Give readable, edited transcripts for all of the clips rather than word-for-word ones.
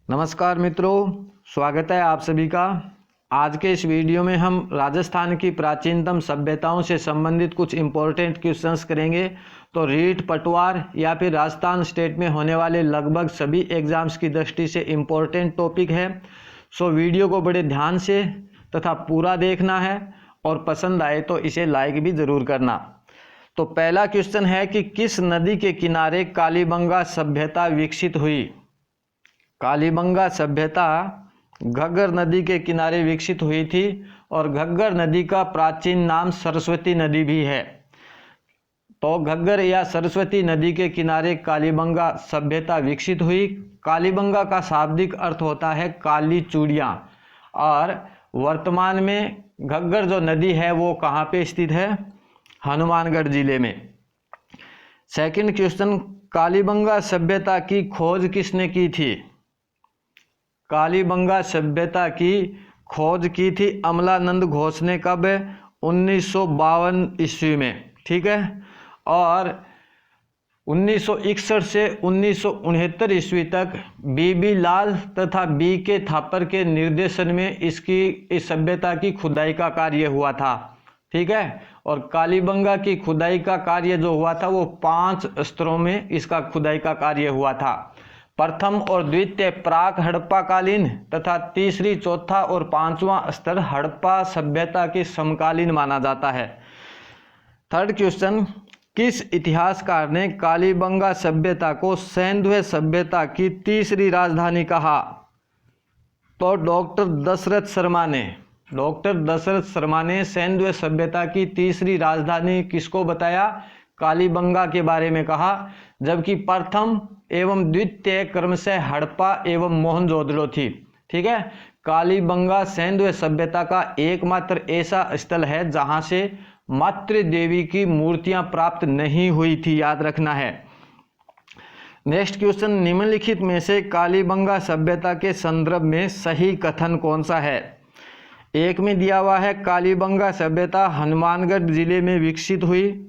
नमस्कार मित्रों, स्वागत है आप सभी का। आज के इस वीडियो में हम राजस्थान की प्राचीनतम सभ्यताओं से संबंधित कुछ इम्पोर्टेंट क्वेश्चंस करेंगे। तो रीट, पटवार या फिर राजस्थान स्टेट में होने वाले लगभग सभी एग्जाम्स की दृष्टि से इम्पोर्टेंट टॉपिक है। सो वीडियो को बड़े ध्यान से तथा पूरा देखना है और पसंद आए तो इसे लाइक भी ज़रूर करना। तो पहला क्वेश्चन है कि किस नदी के किनारे कालीबंगा सभ्यता विकसित हुई। कालीबंगा सभ्यता घग्गर नदी के किनारे विकसित हुई थी और घग्गर नदी का प्राचीन नाम सरस्वती नदी भी है। तो घग्गर या सरस्वती नदी के किनारे कालीबंगा सभ्यता विकसित हुई। कालीबंगा का शाब्दिक अर्थ होता है काली चूड़ियाँ, और वर्तमान में घग्गर जो नदी है वो कहाँ पे स्थित है? हनुमानगढ़ जिले में। सेकंड क्वेश्चन, कालीबंगा सभ्यता की खोज किसने की थी? कालीबंगा सभ्यता की खोज की थी अमलानंद घोष ने। कब? 1952 ईस्वी में। ठीक है। और 1961 से 1969 ईस्वी तक बीबी लाल तथा बी के थापर के निर्देशन में इस सभ्यता की खुदाई का कार्य हुआ था। ठीक है। और कालीबंगा की खुदाई का कार्य जो हुआ था वो 5 स्तरों में इसका खुदाई का कार्य हुआ था। प्रथम और द्वितीय प्राक हड़प्पा कालीन तथा तीसरी, चौथा और 5वां स्तर हड़प्पा सभ्यता के समकालीन माना जाता है। थर्ड क्वेश्चन, किस इतिहासकार ने कालीबंगा सभ्यता को सैंधव सभ्यता की तीसरी राजधानी कहा? तो डॉक्टर दशरथ शर्मा ने सैंधव सभ्यता की तीसरी राजधानी किसको बताया? कालीबंगा के बारे में कहा। जबकि प्रथम एवं द्वितीय क्रमशः हड़प्पा एवं मोहनजोदड़ो थी। ठीक है। कालीबंगा सैंधव सभ्यता का एकमात्र ऐसा स्थल है जहां से मातृ देवी की मूर्तियां प्राप्त नहीं हुई थी, याद रखना है। नेक्स्ट क्वेश्चन, निम्नलिखित में से कालीबंगा सभ्यता के संदर्भ में सही कथन कौन सा है? एक में दिया हुआ है कालीबंगा सभ्यता हनुमानगढ़ जिले में विकसित हुई,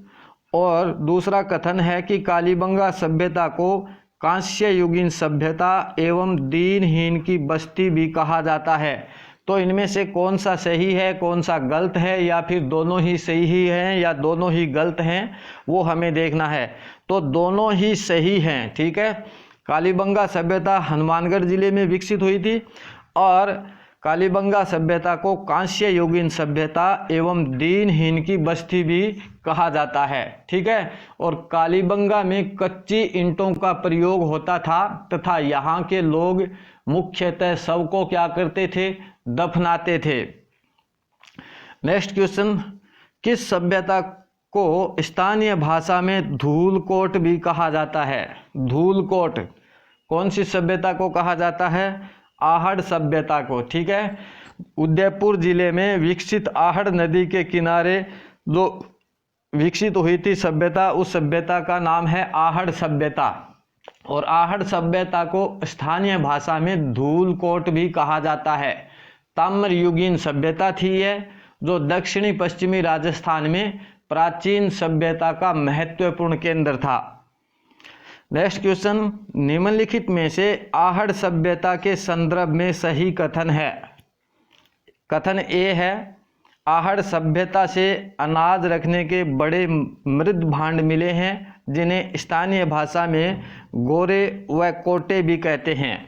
और दूसरा कथन है कि कालीबंगा सभ्यता को कांस्य युगीन सभ्यता एवं दीनहीन की बस्ती भी कहा जाता है। तो इनमें से कौन सा सही है, कौन सा गलत है, या फिर दोनों ही सही ही हैं या दोनों ही गलत हैं, वो हमें देखना है। तो दोनों ही सही हैं। ठीक है। कालीबंगा सभ्यता हनुमानगढ़ जिले में विकसित हुई थी और कालीबंगा सभ्यता को कांस्य युगीन सभ्यता एवं दीनहीन की बस्ती भी कहा जाता है। ठीक है। और कालीबंगा में कच्ची ईंटों का प्रयोग होता था तथा यहाँ के लोग मुख्यतः शव को क्या करते थे? दफनाते थे। नेक्स्ट क्वेश्चन, किस सभ्यता को स्थानीय भाषा में धूलकोट भी कहा जाता है? धूलकोट कौन सी सभ्यता को कहा जाता है? आहड़ सभ्यता को। ठीक है। उदयपुर जिले में विकसित आहड़ नदी के किनारे जो विकसित हुई थी सभ्यता, उस सभ्यता का नाम है आहड़ सभ्यता। और आहड़ सभ्यता को स्थानीय भाषा में धूलकोट भी कहा जाता है। ताम्र युगीन सभ्यता थी यह, जो दक्षिणी पश्चिमी राजस्थान में प्राचीन सभ्यता का महत्वपूर्ण केंद्र था। नेक्स्ट क्वेश्चन, निम्नलिखित में से आहड़ सभ्यता के संदर्भ में सही कथन है? कथन ए है, आहड़ सभ्यता से अनाज रखने के बड़े मृद भांड मिले हैं जिन्हें स्थानीय भाषा में गोरे व कोटे भी कहते हैं।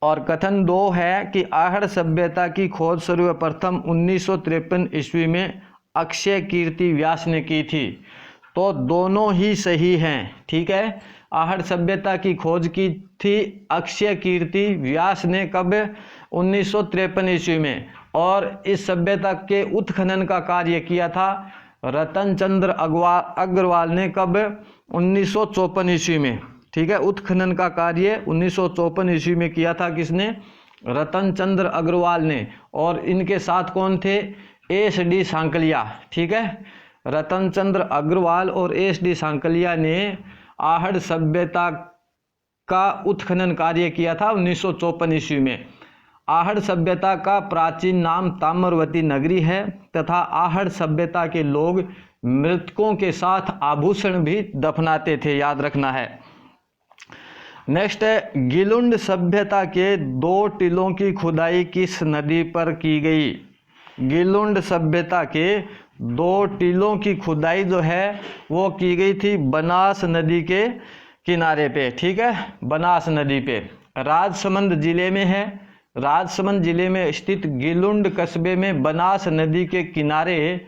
और कथन 2 है कि आहड़ सभ्यता की खोज सर्वप्रथम 1953 ईस्वी में अक्षय कीर्ति व्यास ने की थी। तो दोनों ही सही हैं। ठीक है। आहड़ सभ्यता की खोज की थी अक्षय कीर्ति व्यास ने। कब? 1953 ईस्वी में। और इस सभ्यता के उत्खनन का कार्य किया था रतन चंद्र अग्रवाल ने। कब? 1954 ईस्वी में। ठीक है। उत्खनन का कार्य 1954 ईस्वी में किया था। किसने? रतन चंद्र अग्रवाल ने। और इनके साथ कौन थे? एस.डी. सांकलिया। ठीक है। रतन चंद्र अग्रवाल और एस.डी. सांकलिया ने आहड़ सभ्यता का उत्खनन कार्य किया था 1954 ईस्वी में। आहड़ सभ्यता का प्राचीन नाम ताम्रवती नगरी है तथा आहड़ सभ्यता के लोग मृतकों के साथ आभूषण भी दफनाते थे, याद रखना है। नेक्स्ट है गिलुंड सभ्यता के 2 टीलों की खुदाई किस नदी पर की गई। गिलुंड सभ्यता के 2 टीलों की खुदाई जो है वो की गई थी बनास नदी के किनारे पे, ठीक है, बनास नदी पे, राजसमंद जिले में है। राजसमंद जिले में स्थित गिलुंड कस्बे में बनास नदी के किनारे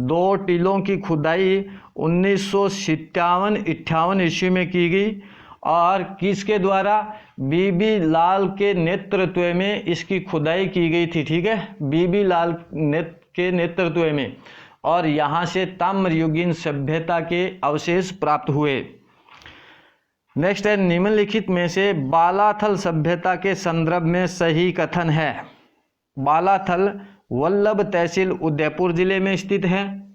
2 टीलों की खुदाई 1957-58 ईस्वी में की गई और किसके द्वारा, बीबी लाल के नेतृत्व में इसकी खुदाई की गई थी, ठीक है, बीबी लाल के नेतृत्व में, और यहाँ से ताम्रयुगीन सभ्यता के अवशेष प्राप्त हुए। नेक्स्ट है निम्नलिखित में से बालाथल सभ्यता के संदर्भ में सही कथन है। बालाथल वल्लभ तहसील उदयपुर जिले में स्थित है।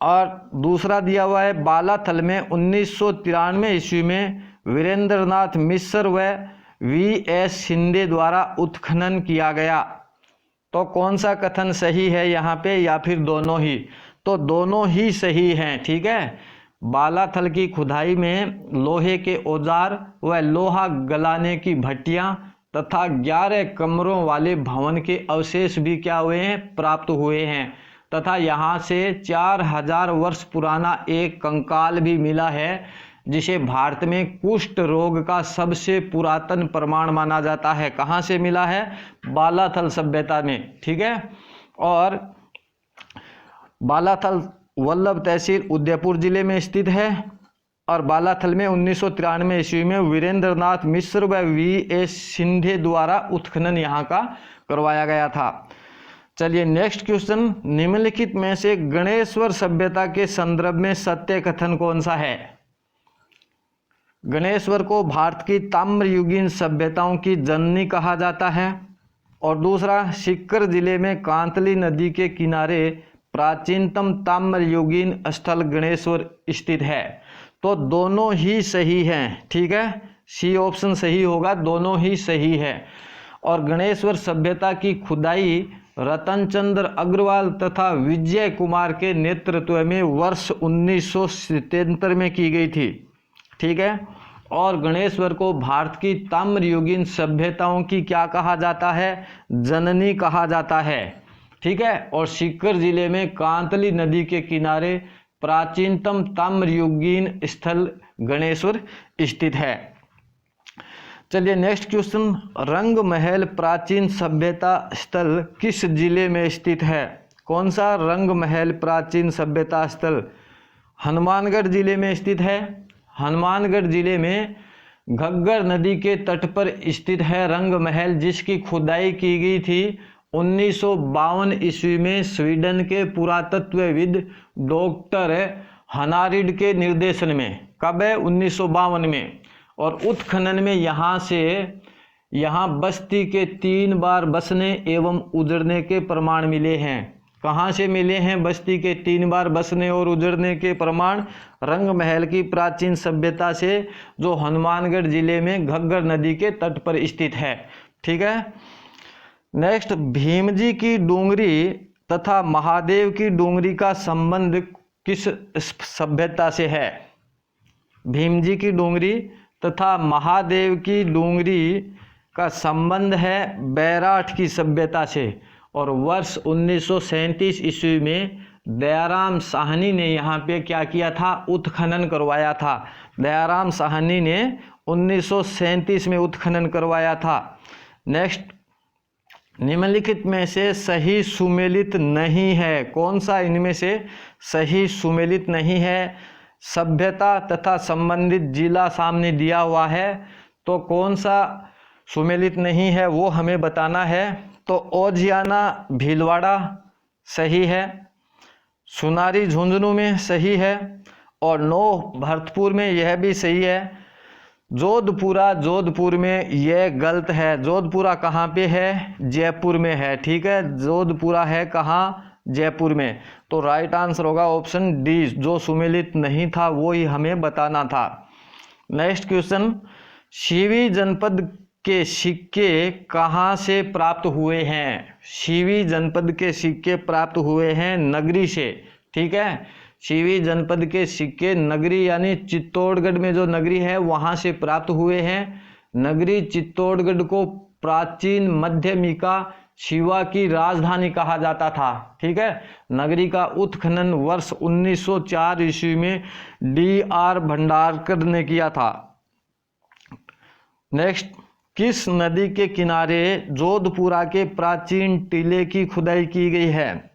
और दूसरा दिया हुआ है बालाथल में 1993 ईस्वी में वीरेंद्रनाथ मिश्र व V.S. शिंदे द्वारा उत्खनन किया गया। तो कौन सा कथन सही है यहाँ पे, या फिर दोनों ही? तो दोनों ही सही हैं, ठीक है। बालाथल की खुदाई में लोहे के औजार व लोहा गलाने की भट्टियां तथा 11 कमरों वाले भवन के अवशेष भी क्या हुए हैं, प्राप्त हुए हैं, तथा यहाँ से 4000 वर्ष पुराना एक कंकाल भी मिला है, जिसे भारत में कुष्ठ रोग का सबसे पुरातन प्रमाण माना जाता है। कहाँ से मिला है? बालाथल सभ्यता में, ठीक है। और बालाथल वल्लभ तहसील उदयपुर जिले में स्थित है और बालाथल में 1993 ईस्वी में वीरेंद्रनाथ मिश्र व V.S. शिंदे द्वारा उत्खनन यहाँ का करवाया गया था। चलिए नेक्स्ट क्वेश्चन, निम्नलिखित में से गणेश्वर सभ्यता के संदर्भ में सत्य कथन कौन सा है? गणेश्वर को भारत की ताम्रयुगीन सभ्यताओं की जननी कहा जाता है। और दूसरा, सीकर जिले में कांतली नदी के किनारे प्राचीनतम ताम्रयुगीन स्थल गणेश्वर स्थित है। तो दोनों ही सही हैं, ठीक है, सी ऑप्शन सही होगा, दोनों ही सही है। और गणेश्वर सभ्यता की खुदाई रतनचंद्र अग्रवाल तथा विजय कुमार के नेतृत्व में वर्ष 1977 में की गई थी, ठीक है। और गणेश्वर को भारत की ताम्रयुगीन सभ्यताओं की क्या कहा जाता है? जननी कहा जाता है, ठीक है। और सीकर जिले में कांतली नदी के किनारे प्राचीनतम ताम्रयुगीन स्थल गणेश्वर स्थित है। चलिए नेक्स्ट क्वेश्चन, रंग महल प्राचीन सभ्यता स्थल किस जिले में स्थित है? कौन सा रंग महल प्राचीन सभ्यता स्थल? हनुमानगढ़ जिले में स्थित है। हनुमानगढ़ जिले में घग्गर नदी के तट पर स्थित है रंग महल, जिसकी खुदाई की गई थी 1952 ईस्वी में स्वीडन के पुरातत्वविद डॉक्टर हनारिड के निर्देशन में। कब है? 1952 में। और उत्खनन में यहाँ बस्ती के 3 बार बसने एवं उजड़ने के प्रमाण मिले हैं। कहाँ से मिले हैं बस्ती के 3 बार बसने और उजड़ने के प्रमाण? रंग महल की प्राचीन सभ्यता से, जो हनुमानगढ़ जिले में घग्गर नदी के तट पर स्थित है, ठीक है। नेक्स्ट, भीमजी की डूंगरी तथा महादेव की डूंगरी का संबंध किस सभ्यता से है? भीमजी की डूंगरी तथा महादेव की डूंगरी का संबंध है बैराठ की सभ्यता से। और वर्ष 1937 ईस्वी में दयाराम साहनी ने यहाँ पे क्या किया था? उत्खनन करवाया था। दयाराम साहनी ने 1937 में उत्खनन करवाया था। नेक्स्ट, निम्नलिखित में से सही सुमेलित नहीं है। कौन सा इनमें से सही सुमेलित नहीं है? सभ्यता तथा संबंधित जिला सामने दिया हुआ है, तो कौन सा सुमेलित नहीं है वो हमें बताना है। तो ओजियाना भीलवाड़ा सही है, सुनारी झुंझुनू में सही है, और नौ भरतपुर में यह भी सही है। जोधपुर में यह गलत है। जोधपुरा कहाँ पे है? जयपुर में है, ठीक है। जोधपुरा है कहाँ? जयपुर में। तो राइट आंसर होगा ऑप्शन डी, जो सुमेलित नहीं था वो ही हमें बताना था। नेक्स्ट क्वेश्चन, शिवी जनपद के सिक्के कहाँ से प्राप्त हुए हैं? शिवी जनपद के सिक्के प्राप्त हुए हैं नगरी से, ठीक है। शिवी जनपद के सिक्के नगरी यानी चित्तौड़गढ़ में जो नगरी है वहां से प्राप्त हुए हैं। नगरी चित्तौड़गढ़ को प्राचीन मध्यमिका शिवा की राजधानी कहा जाता था। ठीक है, नगरी का उत्खनन वर्ष 1904 ईस्वी में D.R. भंडारकर ने किया था। नेक्स्ट, किस नदी के किनारे जोधपुरा के प्राचीन टीले की खुदाई की गई है?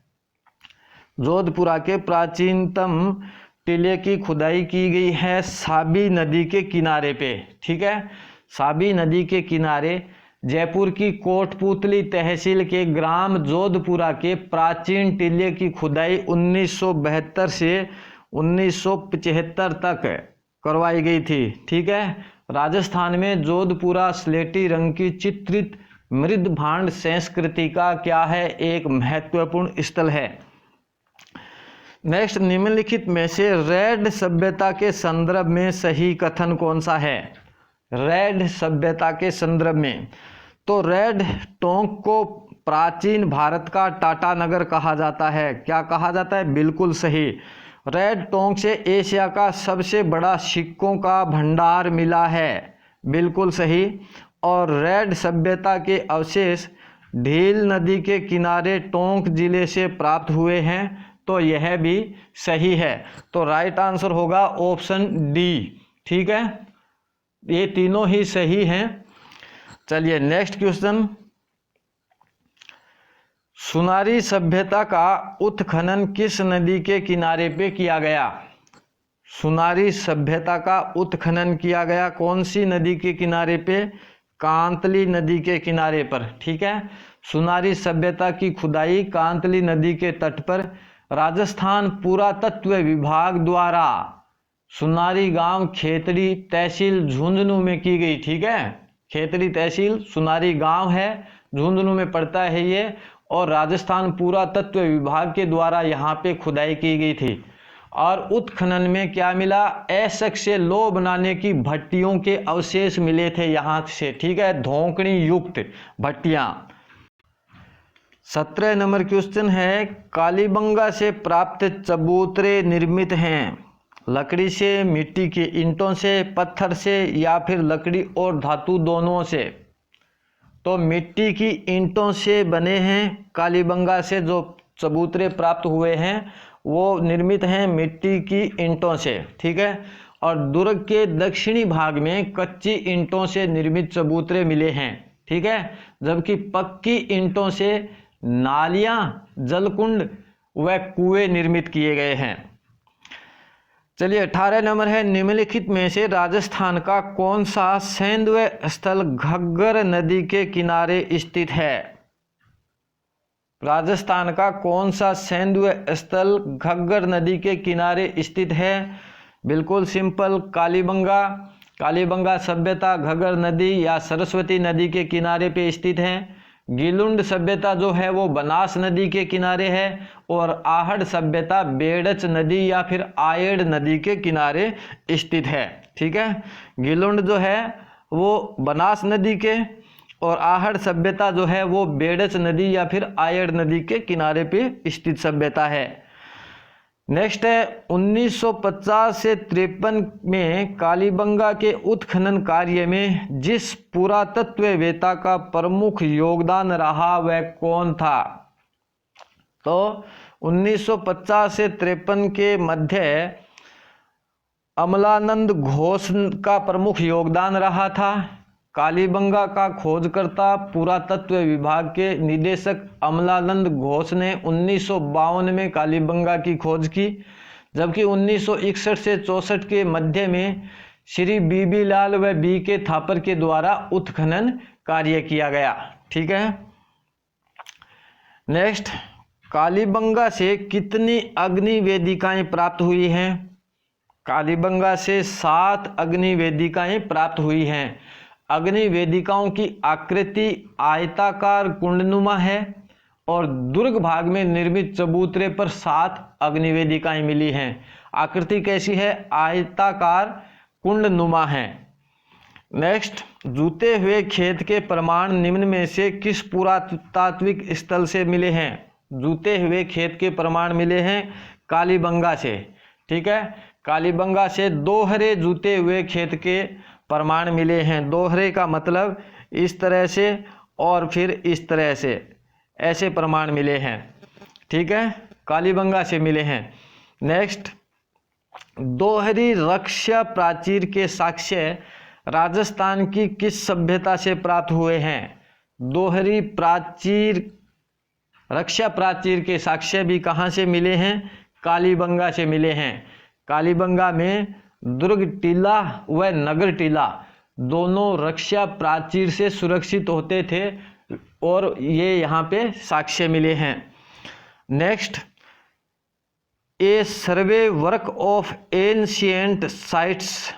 जोधपुरा के प्राचीनतम टीले की खुदाई की गई है साबी नदी के किनारे पे। ठीक है, साबी नदी के किनारे जयपुर की कोटपुतली तहसील के ग्राम जोधपुरा के प्राचीन टीले की खुदाई 1972 से 1975 तक करवाई गई थी। ठीक है, राजस्थान में जोधपुरा स्लेटी रंग की चित्रित मृद भांड संस्कृति का क्या है? एक महत्वपूर्ण स्थल है। नेक्स्ट, निम्नलिखित में से रेड सभ्यता के संदर्भ में सही कथन कौन सा है? रेड सभ्यता के संदर्भ में तो रेड टोंक को प्राचीन भारत का टाटानगर कहा जाता है। क्या कहा जाता है? बिल्कुल सही। रेड टोंक से एशिया का सबसे बड़ा सिक्कों का भंडार मिला है। बिल्कुल सही। और रेड सभ्यता के अवशेष ढील नदी के किनारे टोंक जिले से प्राप्त हुए हैं। तो यह भी सही है। तो राइट आंसर होगा ऑप्शन डी। ठीक है, ये तीनों ही सही हैं। चलिए नेक्स्ट क्वेश्चन, सुनारी सभ्यता का उत्खनन किस नदी के किनारे पे किया गया? सुनारी सभ्यता का उत्खनन किया गया कौन सी नदी के किनारे पे? कांतली नदी के किनारे पर। ठीक है, सुनारी सभ्यता की खुदाई कांतली नदी के तट पर राजस्थान पुरातत्व विभाग द्वारा सुनारी गांव खेतड़ी तहसील झुंझुनू में की गई। ठीक है, खेतड़ी तहसील सुनारी गांव है, झुंझुनू में पड़ता है ये, और राजस्थान पुरातत्व विभाग के द्वारा यहाँ पे खुदाई की गई थी। और उत्खनन में क्या मिला? ऐसक से लौह बनाने की भट्टियों के अवशेष मिले थे यहाँ से। ठीक है, धोंकड़ी युक्त भट्टियां। 17 नंबर क्वेश्चन है, कालीबंगा से प्राप्त चबूतरे निर्मित हैं लकड़ी से, मिट्टी के ईंटों से, पत्थर से या फिर लकड़ी और धातु दोनों से? तो मिट्टी की ईंटों से बने हैं। कालीबंगा से जो चबूतरे प्राप्त हुए हैं वो निर्मित हैं मिट्टी की ईंटों से। ठीक है, और दुर्ग के दक्षिणी भाग में कच्ची ईंटों से निर्मित चबूतरे मिले हैं। ठीक है, जबकि पक्की ईंटों से नालियां, जलकुंड व कुएं निर्मित किए गए हैं। चलिए 18 नंबर है, निम्नलिखित में से राजस्थान का कौन सा सैंधव स्थल घग्गर नदी के किनारे स्थित है? राजस्थान का कौन सा सैंधव स्थल घग्गर नदी के किनारे स्थित है? बिल्कुल सिंपल, कालीबंगा। कालीबंगा सभ्यता घग्गर नदी या सरस्वती नदी के किनारे पे स्थित है। गिलुंड सभ्यता जो है वो बनास नदी के किनारे है, और आहड़ सभ्यता बेड़च नदी या फिर आयड़ नदी के किनारे स्थित है। ठीक है, गिलुंड जो है वो बनास नदी के, और आहड़ सभ्यता जो है वो बेड़च नदी या फिर आयड़ नदी के किनारे पे स्थित सभ्यता है। नेक्स्ट है, 1950 से 53 में कालीबंगा के उत्खनन कार्य में जिस पुरातत्ववेत्ता का प्रमुख योगदान रहा वह कौन था? तो 1950 से 53 के मध्य अमलानंद घोष का प्रमुख योगदान रहा था। कालीबंगा का खोजकर्ता पुरातत्व विभाग के निदेशक अमलानंद घोष ने 1952 में कालीबंगा की खोज की, जबकि 1961 से 64 के मध्य में श्री बीबी लाल व बी के थापर के द्वारा उत्खनन कार्य किया गया। ठीक है, नेक्स्ट, कालीबंगा से कितनी अग्नि वेदिकाएं प्राप्त हुई हैं? कालीबंगा से 7 अग्नि वेदिकाएं प्राप्त हुई हैं। अग्नि वेदिकाओं की आकृति आयताकार कुंडनुमा है, और दुर्ग भाग में निर्मित चबूतरे पर 7 अग्नि वेदिकाएं मिली हैं। आकृति कैसी है? आयताकार कुंडनुमा है। नेक्स्ट, जूते हुए खेत के प्रमाण निम्न में से किस पुरातात्विक स्थल से मिले हैं? जूते हुए खेत के प्रमाण मिले हैं कालीबंगा से। ठीक है। कालीबंगा से दोहरे जुते हुए खेत के प्रमाण मिले हैं। दोहरे का मतलब इस तरह से और फिर इस तरह से, ऐसे प्रमाण मिले हैं, ठीक है, कालीबंगा से मिले हैं। नेक्स्ट, दोहरी रक्षा प्राचीर के साक्ष्य राजस्थान की किस सभ्यता से प्राप्त हुए हैं? दोहरी प्राचीर, रक्षा प्राचीर के साक्ष्य भी कहाँ से मिले हैं? कालीबंगा से मिले हैं। कालीबंगा में दुर्ग टीला व नगर टीला दोनों रक्षा प्राचीर से सुरक्षित होते थे और ये यहाँ पे साक्ष्य मिले हैं। Next, a survey work of ancient sites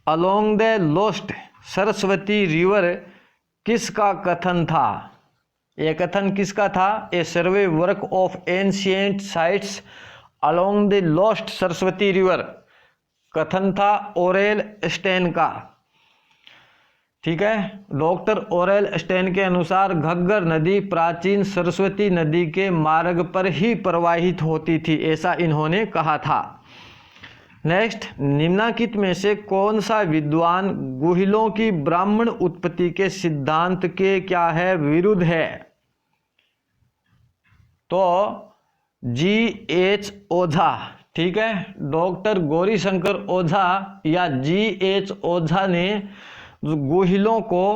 along the lost Saraswati river किसका कथन था? यह कथन किसका था? A survey work of ancient sites along the lost Saraswati river, कथन था ओरेल स्टेन का, ठीक है। डॉक्टर ओरेल स्टेन के अनुसार घग्गर नदी प्राचीन सरस्वती नदी के मार्ग पर ही प्रवाहित होती थी, ऐसा इन्होंने कहा था। नेक्स्ट, निम्नलिखित में से कौन सा विद्वान गुहिलों की ब्राह्मण उत्पत्ति के सिद्धांत के क्या है? विरुद्ध है? तो G.H. ओझा, ठीक है, डॉक्टर गौरीशंकर ओझा या G.H. ओझा ने गुहिलों को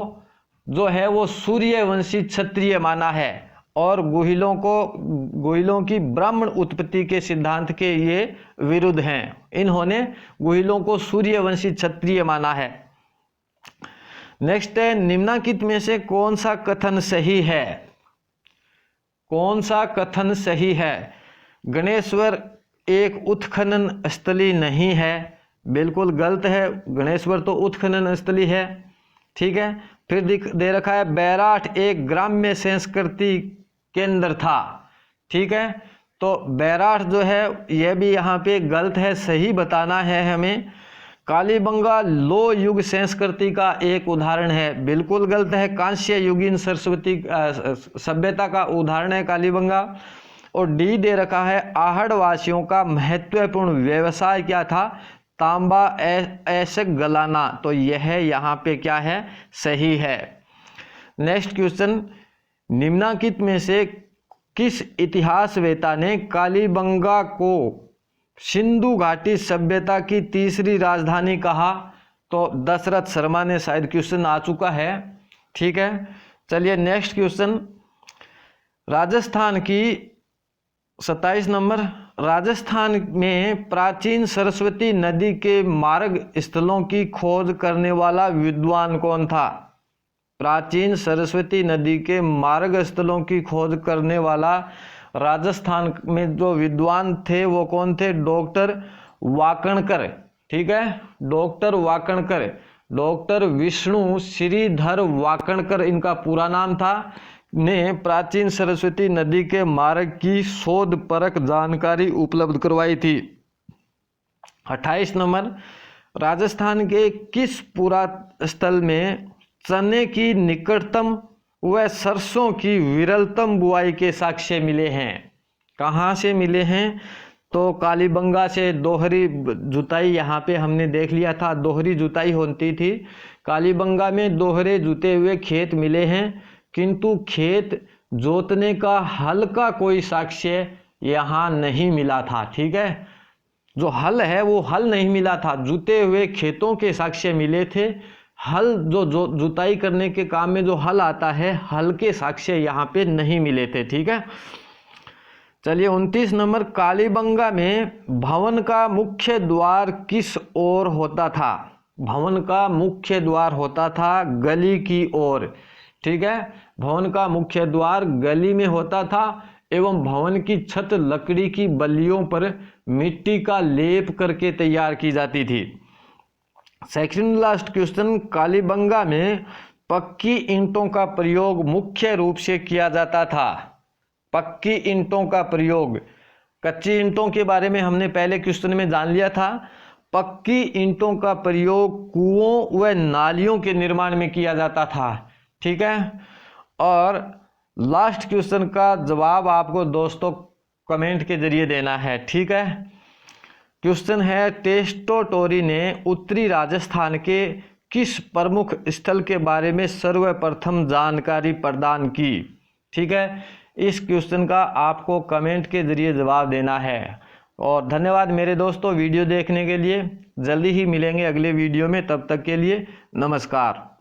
जो है वो सूर्यवंशी क्षत्रिय माना है और गुहिलों की ब्राह्मण उत्पत्ति के सिद्धांत के ये विरुद्ध हैं। इन्होंने गुहिलों को सूर्यवंशी क्षत्रिय माना है। नेक्स्ट है, निम्नलिखित में से कौन सा कथन सही है? कौन सा कथन सही है? गणेश्वर एक उत्खनन स्थली नहीं है, बिल्कुल गलत है। गणेश्वर तो उत्खनन स्थली है, ठीक है। फिर दे रखा है बैराठ एक ग्राम्य संस्कृति केंद्र था, ठीक है। तो बैराठ जो है यह भी यहाँ पे गलत है, सही बताना है हमें। कालीबंगा लो युग संस्कृति का एक उदाहरण है, बिल्कुल गलत है। कांस्य युगीन सरस्वती सभ्यता का उदाहरण है कालीबंगा। और डी दे रखा है आहड़ वासियों का महत्वपूर्ण व्यवसाय क्या था? तांबा ऐसक गलाना, तो यह यहाँ पे क्या है? सही है। नेक्स्ट क्वेश्चन, निम्नलिखित में से किस इतिहासवेता ने कालीबंगा को सिंधु घाटी सभ्यता की तीसरी राजधानी कहा? तो दशरथ शर्मा ने, शायद क्वेश्चन आ चुका है, ठीक है। चलिए नेक्स्ट क्वेश्चन, राजस्थान की 27 नंबर, राजस्थान में प्राचीन सरस्वती नदी के मार्ग स्थलों की खोज करने वाला विद्वान कौन था? प्राचीन सरस्वती नदी के मार्ग स्थलों की खोज करने वाला राजस्थान में जो विद्वान थे वो कौन थे? डॉक्टर वाकणकर, ठीक है, डॉक्टर वाकणकर, डॉक्टर विष्णु श्रीधर वाकणकर इनका पूरा नाम था, ने प्राचीन सरस्वती नदी के मार्ग की शोध परक जानकारी उपलब्ध करवाई थी। 28 नंबर, राजस्थान के किस पुरास्थल में चने की निकटतम व सरसों की विरलतम बुआई के साक्ष्य मिले हैं? कहाँ से मिले हैं? तो कालीबंगा से दोहरी जुताई, यहाँ पे हमने देख लिया था दोहरी जुताई होती थी। कालीबंगा में दोहरे जुते हुए खेत मिले हैं, किंतु खेत जोतने का हल का कोई साक्ष्य यहाँ नहीं मिला था, ठीक है। जो हल है वो हल नहीं मिला था, जुते हुए खेतों के साक्ष्य मिले थे। हल जो जुताई करने के काम में जो हल आता है, हल के साक्ष्य यहाँ पे नहीं मिले थे, ठीक है। चलिए 29 नंबर, कालीबंगा में भवन का मुख्य द्वार किस ओर होता था? भवन का मुख्य द्वार होता था गली की ओर, ठीक है। भवन का मुख्य द्वार गली में होता था एवं भवन की छत लकड़ी की बल्लियों पर मिट्टी का लेप करके तैयार की जाती थी। सेकंड लास्ट क्वेश्चन, कालीबंगा में पक्की ईंटों का प्रयोग मुख्य रूप से किया जाता था। पक्की ईंटों का प्रयोग, कच्ची ईंटों के बारे में हमने पहले क्वेश्चन में जान लिया था। पक्की ईंटों का प्रयोग कुओं व नालियों के निर्माण में किया जाता था, ठीक है। और लास्ट क्वेश्चन का जवाब आपको दोस्तों कमेंट के जरिए देना है, ठीक है। क्वेश्चन है, टेस्टोटोरी ने उत्तरी राजस्थान के किस प्रमुख स्थल के बारे में सर्वप्रथम जानकारी प्रदान की। ठीक है, इस क्वेश्चन का आपको कमेंट के जरिए जवाब देना है। और धन्यवाद मेरे दोस्तों वीडियो देखने के लिए। जल्दी ही मिलेंगे अगले वीडियो में, तब तक के लिए नमस्कार।